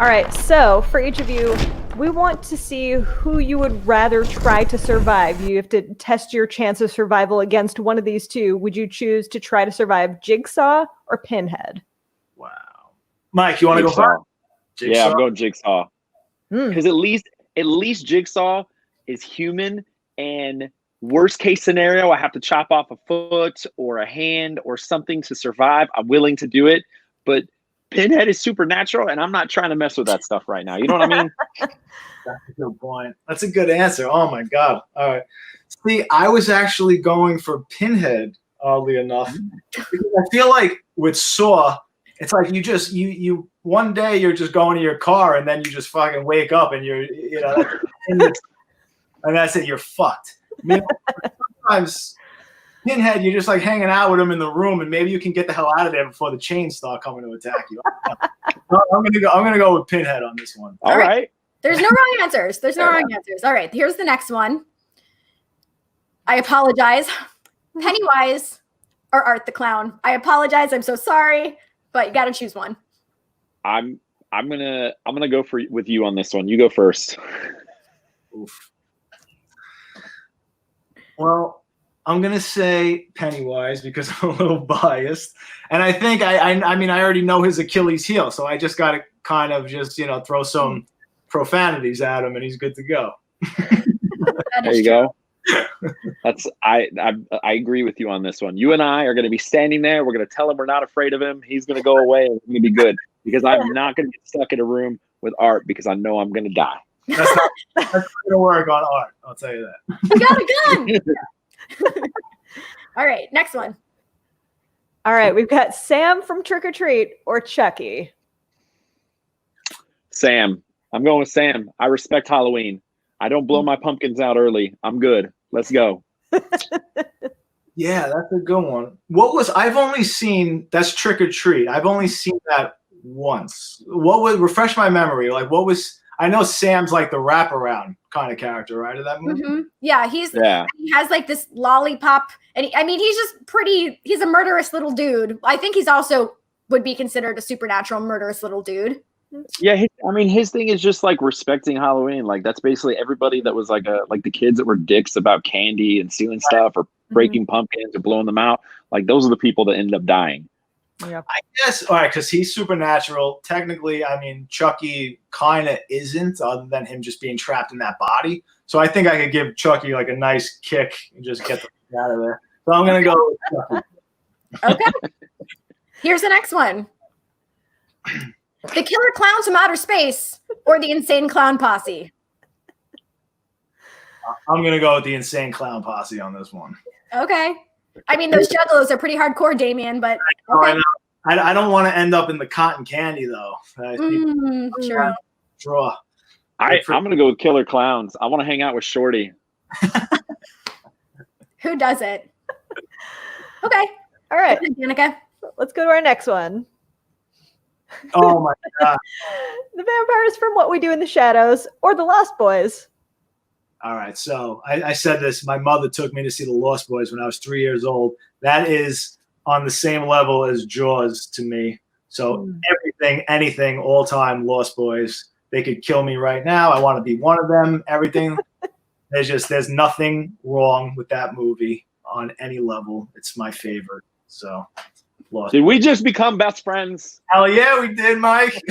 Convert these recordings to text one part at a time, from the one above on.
All right, so for each of you, we want to see who you would rather try to survive. You have to test your chance of survival against one of these two. Would you choose to try to survive Jigsaw or Pinhead? Wow. Mike, you want to go first? Jigsaw? Yeah, I'm going Jigsaw. Because at least Jigsaw is human, and worst case scenario, I have to chop off a foot or a hand or something to survive. I'm willing to do it, but Pinhead is supernatural, and I'm not trying to mess with that stuff right now. You know what I mean? That's a good point. That's a good answer. Oh my God. All right. See, I was actually going for Pinhead, oddly enough. Because I feel like with Saw, it's like you one day you're just going to your car and then you just fucking wake up and and that's it, you're fucked. I mean, sometimes Pinhead, you're just like hanging out with him in the room, and maybe you can get the hell out of there before the chains start coming to attack you. I'm gonna go with Pinhead on this one. All right. There's no wrong answers. All right, here's the next one. I apologize, Pennywise or Art the Clown. I apologize. I'm so sorry, but you got to choose one. I'm gonna go with you on this one. You go first. Oof. Well, I'm going to say Pennywise because I'm a little biased. And I think, I mean, I already know his Achilles heel, so I just got to kind of just, throw some profanities at him and he's good to go. There you go. I agree with you on this one. You and I are going to be standing there. We're going to tell him we're not afraid of him. He's going to go away and it's going to be good because I'm not going to get stuck in a room with Art because I know I'm going to die. That's going to work on Art. I'll tell you that. You got a gun. All right, next one. All right, we've got Sam from Trick or Treat or Chucky. Sam. I'm going with Sam. I respect Halloween. I don't blow my pumpkins out early. I'm good. Let's go. Yeah, that's a good one. I've only seen, that's Trick or Treat. I've only seen that once. Refresh my memory. Like I know Sam's like the wraparound kind of character, right? Of that movie? Mm-hmm. Yeah, he has like this lollipop, and he's just he's a murderous little dude. I think he's also would be considered a supernatural murderous little dude. Yeah, his thing is just like respecting Halloween. Like that's basically everybody that was like the kids that were dicks about candy and stealing stuff or breaking pumpkins or blowing them out. Like those are the people that ended up dying. Yeah. I guess, all right, because he's supernatural. Technically, I mean, Chucky kind of isn't, other than him just being trapped in that body. So I think I could give Chucky like a nice kick and just get the fuck out of there. So I'm going to go with Chucky. Okay. Here's the next one. The Killer Clowns from Outer Space or the Insane Clown Posse? I'm going to go with the Insane Clown Posse on this one. Okay. I mean, those juggalos are pretty hardcore, Damien, but okay. I don't want to end up in the cotton candy, though. True. Draw. I'm going to go with Killer Clowns. I want to hang out with Shorty. Who does it? Okay. All right. Danica. Let's go to our next one. Oh, my God. The Vampires from What We Do in the Shadows or The Lost Boys. All right, so I said this. My mother took me to see The Lost Boys when I was 3 years old. That is on the same level as Jaws to me. So everything, anything, all time Lost Boys. They could kill me right now. I want to be one of them. Everything. There's nothing wrong with that movie on any level. It's my favorite. So, Lost. Did we just become best friends? Hell yeah, we did, Mike.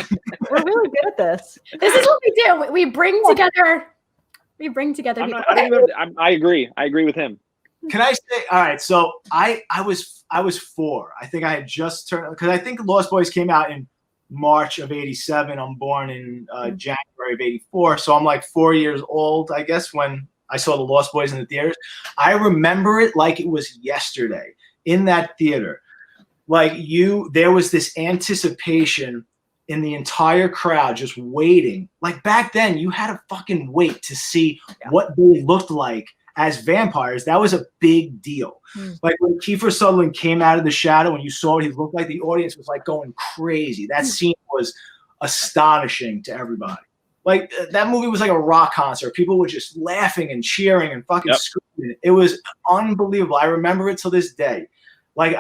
We're really good at this. This is what we do. We bring together. We bring together people. I agree. I agree with him. Can I say, all right, so I was 4. I think I had just turned, because I think Lost Boys came out in March of '87. I'm born in January of '84. So I'm like 4 years old, I guess, when I saw The Lost Boys in the theaters. I remember it like it was yesterday in that theater. Like there was this anticipation in the entire crowd just waiting. Like back then, you had to fucking wait to see what they looked like as vampires. That was a big deal. Like when Kiefer Sutherland came out of the shadow and you saw what he looked like, the audience was like going crazy. That scene was astonishing to everybody. Like that movie was like a rock concert. People were just laughing and cheering and fucking screaming. It was unbelievable. I remember it till this day. Like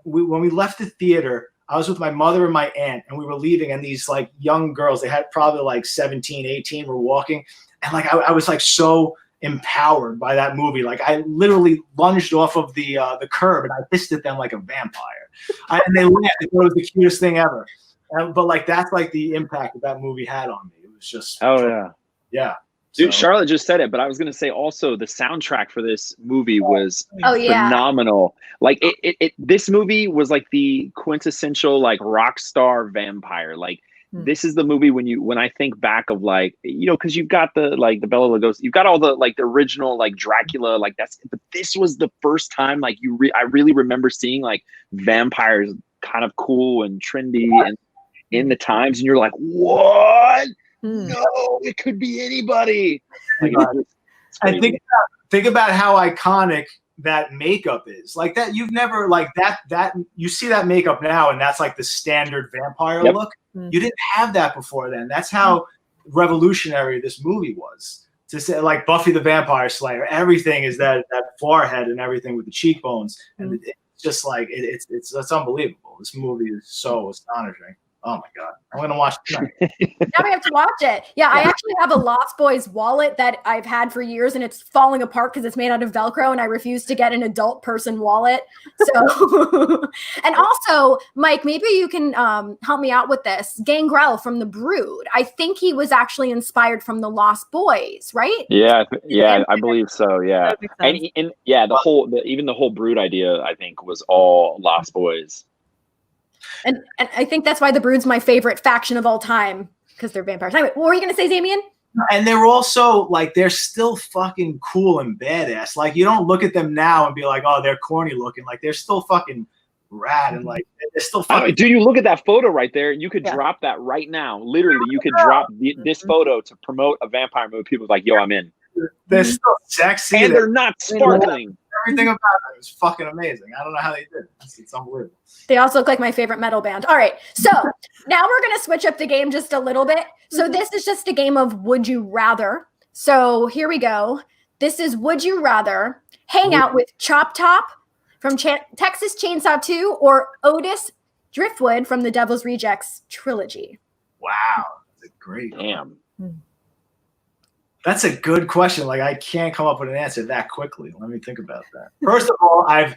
when we left the theater, I was with my mother and my aunt, and we were leaving, and these like young girls, they had probably like 17, 18, were walking, and like I was like so empowered by that movie. Like I literally lunged off of the curb and I hissed at them like a vampire. And they laughed. They thought it was the cutest thing ever. But like that's like the impact that movie had on me. It was just yeah. Dude, Charlotte just said it, but I was gonna say also the soundtrack for this movie was yeah. phenomenal. Like this movie was like the quintessential like rock star vampire. Like this is the movie when I think back of like, you know, because you've got the like the Bela Lugosi, you've got all the like the original like Dracula, like that's, but this was the first time like I really remember seeing like vampires kind of cool and trendy and in the times, and you're like, what? No, it could be anybody. Like, I think about how iconic that makeup is. Like that, you've never like that you see that makeup now, and that's like the standard vampire look. You didn't have that before then. That's how revolutionary this movie was. To say like Buffy the Vampire Slayer, everything is that forehead and everything with the cheekbones, and it's just like it's unbelievable. This movie is so astonishing. Oh my God. I'm going to watch it tonight. Now we have to watch it. Yeah, I actually have a Lost Boys wallet that I've had for years, and it's falling apart because it's made out of Velcro, and I refuse to get an adult person wallet. So, and also, Mike, maybe you can help me out with this. Gangrel from The Brood. I think he was actually inspired from the Lost Boys, right? Yeah, I believe so. Yeah, and yeah, even the whole Brood idea, I think, was all Lost Boys. And I think that's why the Brood's my favorite faction of all time, because they're vampires. Anyway, what were you going to say, Damien? And they're also like, they're still fucking cool and badass. Like you don't look at them now and be like, oh, they're corny looking. Like they're still fucking rad and like they're still fucking. Dude, you look at that photo right there. You could drop that right now. Literally, you could drop this photo to promote a vampire movie. People are like, yo, I'm in. They're still sexy. And they're not sparkling. Everything about them is fucking amazing. I don't know how they did it. It's unbelievable. They also look like my favorite metal band. All right. So now we're going to switch up the game just a little bit. So this is just a game of would you rather. So here we go. This is would you rather hang out with Chop Top from Texas Chainsaw 2 or Otis Driftwood from the Devil's Rejects trilogy? Wow. That's a great Damn. That's a good question. Like I can't come up with an answer that quickly. Let me think about that. First of all, I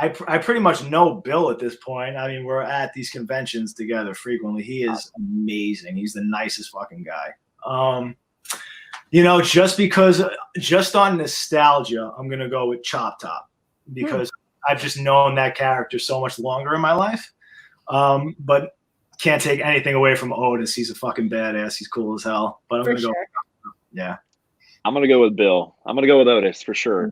pretty much know Bill at this point. I mean, we're at these conventions together frequently. He is amazing. He's the nicest fucking guy. You know, just on nostalgia, I'm gonna go with Chop Top because I've just known that character so much longer in my life. But can't take anything away from Otis. He's a fucking badass. He's cool as hell. But I'm gonna go. Yeah. I'm going to go with Bill. I'm going to go with Otis for sure.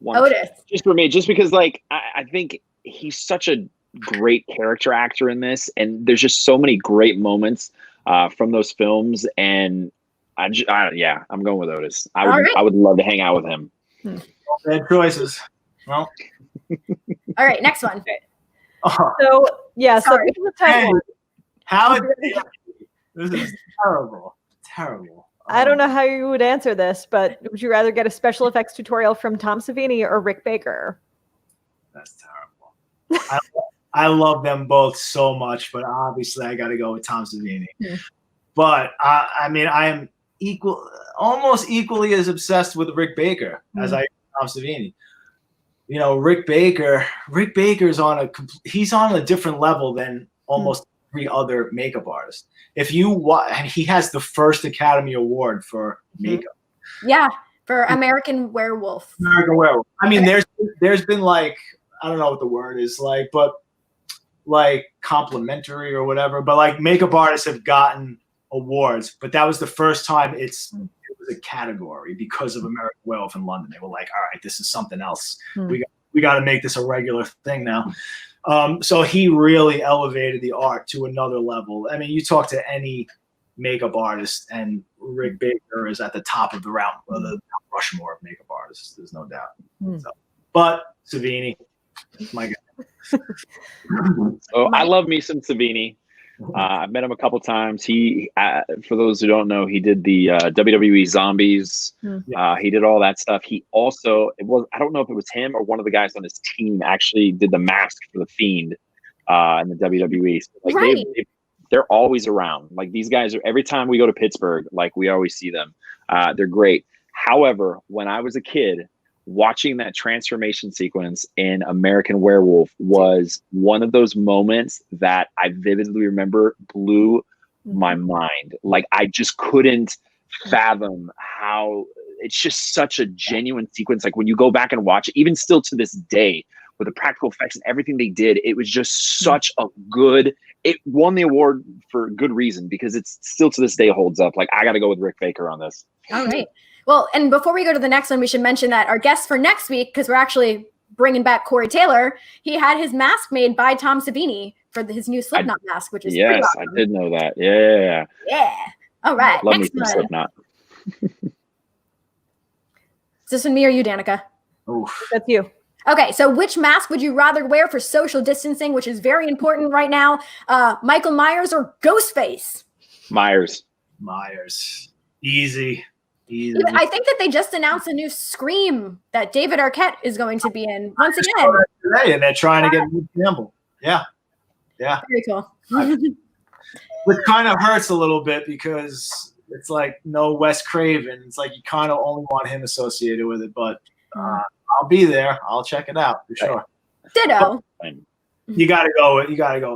Otis. Just for me, just because like, I think he's such a great character actor in this. And there's just so many great moments from those films. And I'm going with Otis. I would love to hang out with him. Bad choices. Well. All right. Next one. So yeah. Sorry. So this is a tough one. How this is terrible. Terrible. I don't know how you would answer this, but would you rather get a special effects tutorial from Tom Savini or Rick Baker? That's terrible. I love them both so much, but obviously I got to go with Tom Savini. But I mean, I am almost equally as obsessed with Rick Baker as I am Tom Savini. You know, Rick Baker's he's on a different level than almost every other makeup artist. If you watch, and he has the first Academy Award for makeup. Yeah, for American Werewolf. American Werewolf. I mean, there's been like, I don't know what the word is like, but like complimentary or whatever. But like makeup artists have gotten awards, but that was the first time it was a category because of American Werewolf in London. They were like, all right, this is something else. We got to make this a regular thing now. So he really elevated the art to another level. I mean, you talk to any makeup artist, and Rick Baker is at the top of the round, the Rushmore of makeup artists. There's no doubt. So, but Savini, my guy. Oh, I love me some Savini. I've met him a couple times. He, for those who don't know, he did the WWE Zombies. He did all that stuff. He also, I don't know if it was him or one of the guys on his team actually did the mask for The Fiend. in the WWE. So, like Right. they're always around. Like these guys are, every time we go to Pittsburgh, like we always see them. They're great. However, when I was a kid, watching that transformation sequence in American Werewolf was one of those moments that I vividly remember blew my mind. Like I just couldn't fathom how it's just such a genuine sequence. Like when you go back and watch it, even still to this day, with the practical effects and everything they did, it was just such a good, it won the award for good reason, because it's still to this day holds up. Like I got to go with Rick Baker on this. All right. Well, and before we go to the next one, we should mention that our guest for next week, because we're actually bringing back Corey Taylor, he had his mask made by Tom Savini for his new Slipknot mask, which is pretty awesome. I did know that. Yeah. Yeah. All right. Love Next me some one. Slipknot. Is this one me or you, Danica? Oof. That's you. Okay, so which mask would you rather wear for social distancing, which is very important right now? Michael Myers or Ghostface? Myers. Easy. I think that they just announced a new Scream that David Arquette is going to be in once again. Today, and they're trying to get Bruce Campbell. Yeah. Very cool. Which kind of hurts a little bit because it's like no Wes Craven. It's like you kind of only want him associated with it, but I'll be there. I'll check it out for sure. Ditto. You gotta go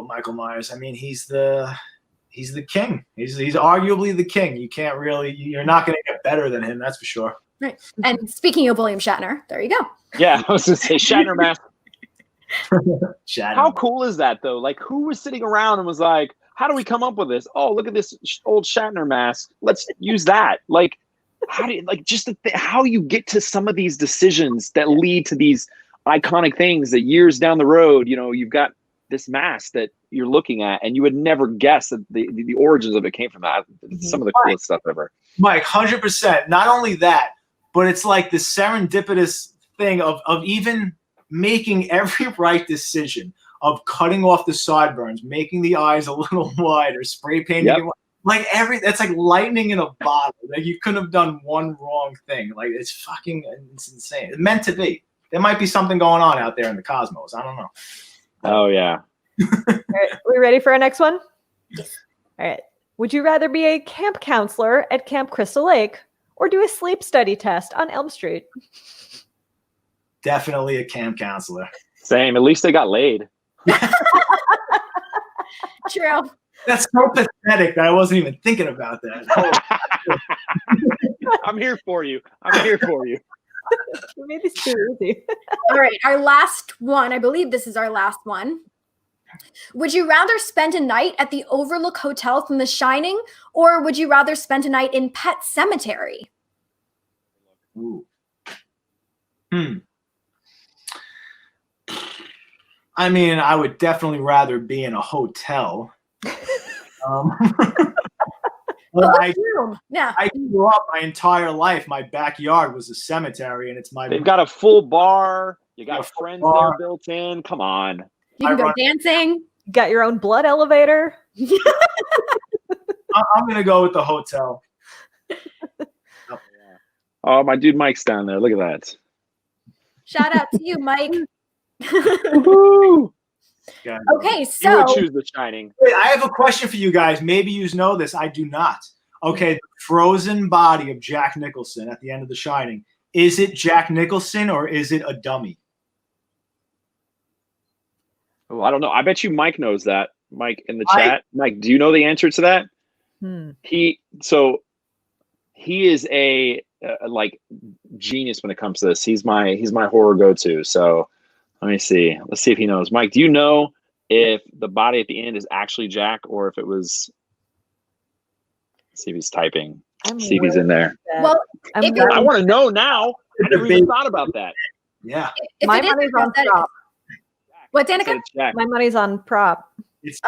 with Michael Myers. I mean, he's the king. He's arguably the king. You can't really, you're not gonna get better than him, that's for sure. Right. And speaking of William Shatner, there you go. Yeah, I was gonna say Shatner mask. Shatner. How cool is that though? Like who was sitting around and was like, how do we come up with this? Oh, look at this old Shatner mask. Let's use that. Like, how do you, like, just how you get to some of these decisions that lead to these iconic things that years down the road, you know, you've got this mask that you're looking at and you would never guess that the origins of it came from that. Some of the coolest stuff ever. Mike, 100%. Not only that, but it's like the serendipitous thing of even making every right decision, of cutting off the sideburns, making the eyes a little wider, spray painting it. Like that's like lightning in a bottle. Like you couldn't have done one wrong thing. Like it's insane. It's meant to be. There might be something going on out there in the cosmos. I don't know. Oh yeah. All right, we ready for our next one? All right. Would you rather be a camp counselor at Camp Crystal Lake or do a sleep study test on Elm Street? Definitely a camp counselor. Same. At least they got laid. True. That's so pathetic that I wasn't even thinking about that. I'm here for you. I'm here for you. We made this too easy. All right, our last one. I believe this is our last one. Would you rather spend a night at the Overlook Hotel from The Shining, or would you rather spend a night in Pet Sematary? Ooh. I mean, I would definitely rather be in a hotel. I grew up my entire life. My backyard was a cemetery, and it's my. They've got a full bar. You got friends there built in. Come on. You can go dancing. Got your own blood elevator. I'm gonna go with the hotel. Oh, my dude Mike's down there. Look at that. Shout out to you, Mike. Woo-hoo! Okay, so you would choose The Shining. Wait, I have a question for you guys. Maybe you know this. I do not. Okay, the frozen body of Jack Nicholson at the end of The Shining. Is it Jack Nicholson or is it a dummy? Oh, I don't know. I bet you Mike knows that. Mike in the chat. Mike, do you know the answer to that? He is a like genius when it comes to this. He's my horror go-to. So let me see. Let's see if he knows. Mike, do you know if the body at the end is actually Jack or if it was? Let's see if he's typing. See if he's in there. Well, I want to know now. I never even thought about that. Yeah. My money's on prop. What, Danica? My money's on prop. It's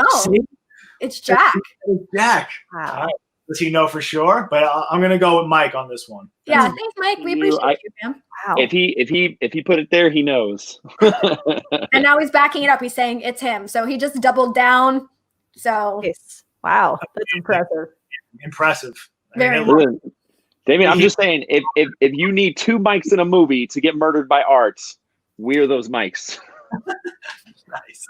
Jack. It's Jack. Wow. Does he know for sure? But I'm gonna go with Mike on this one. Yeah, thanks, Mike. We appreciate you, man. Wow. If he put it there, he knows. And now he's backing it up. He's saying it's him. So he just doubled down. So wow, that's impressive. Impressive. Very Listen, Damien, I'm just saying, if you need two mics in a movie to get murdered by art, we're those mics. Nice.